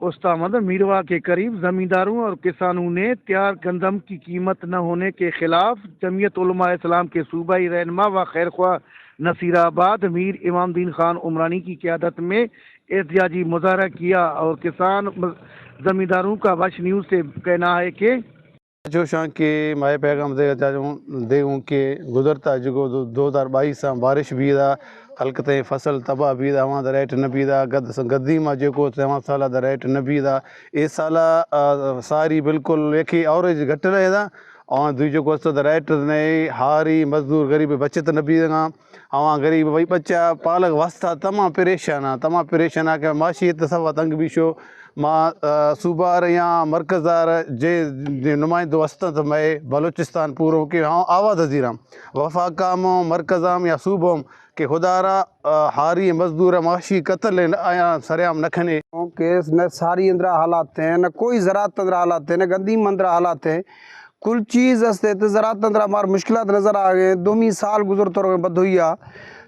उस्तामद मीरवा के करीब जमींदारों और किसानों ने तैयार गंदम की कीमत न होने के खिलाफ जमीयत उलमा इस्लाम के सूबाई रहनुमा व खैरख्वाह नसीराबाद मीर इमामदीन खान उमरानी की क़यादत में एहतजाजी मुजाहरा किया। और किसान जमींदारों का वश न्यूज़ से कहना है कि जोशां के माए पैगाम देऊं के गुजरता जो 2022 सां बारिश भी था खल्क ते फसल तबाह भी था वहाँ रेट न भी था गद्दी में जो तमाम साल रेट न भी था इस साल सारी बिल्कुल वेखी एवरेज घट रहे था और दूजो को रेट नहीं हारी मजदूर गरीब बचत न भी गरीब वही बच्चा पालक वास्ता तमाम परेशान आ के माशियत सवा तंग भी शो मां सूबार या मरकज़दार जे नुमाइंदो वसत में बलूचिस्तान पूरो के हाँ आवाज़ हज़ीराम वफाकाम मरकज़ाम या सूबोम के खुदारा हारी मजदूर माशी कत्ल आया सरेआम न खने के न सारी अंदर हालात हैं न कोई ज़रात अंदर हालात हैं न गंदी अंदर हालात हैं कुल चीज़ हस्ते तो ज़रात अंदर हमारे मुश्किलात नज़र आ गए 2 साल गुजरते रहे बदहुआ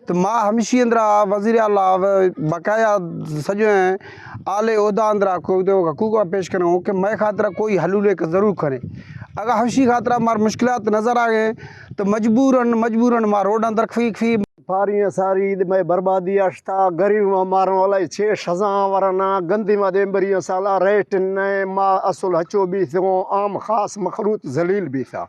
तो माँ हमेशा अंदर वज़ीर आला बकाया सजो हैं आले उहदा अंदर को हकूक पेश करें कि मैं खातर कोई हलूले का ज़रूर करें अगर हमेशा खातर हमारे मुश्किलात नज़र आ गए तो मजबूरन माँ रोड अंदर खी फारियाँ सारी मैं बर्बादी अश्ता गरीब मारन वाला 6 वरना गंदी मादे बरिया साला रेट न माँ असुल हचो भी थो आम खास मखरूत जलील भी था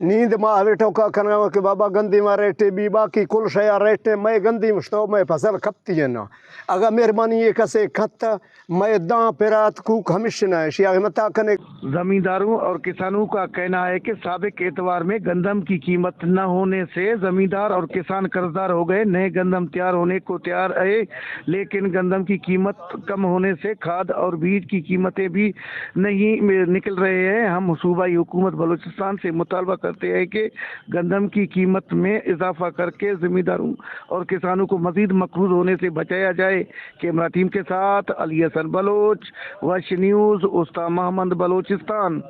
नींद माँ वेठो का करना कि बाबा गंदी माँ रेटे भी बाकी कुल शया रेटे मैं गंदी मुश्तो मैं फसल खपती है ना अगर मेहरबानी ये कसे खत मैं दां पेरात कूक हमेशा न शिया मता कने। जमींदारों और किसानों का कहना है कि साबिक एतवार में गंदम की कीमत न होने से जमींदार और किसान कर्जदार हो गए। नए गंदम तैयार होने को तैयार है लेकिन गंदम की कीमत कम होने से खाद और बीज की कीमतें भी नहीं निकल रहे हैं। हम सूबाई हुकूमत बलूचिस्तान से मुतालबा करते हैं कि गंदम की कीमत में इजाफा करके जमींदारों और किसानों को मजीद मकरूज होने से बचाया जाए। कैमरा टीम के साथ अली हसन बलोच, वश न्यूज़, उस्ताद मोहम्मद बलोचिस्तान।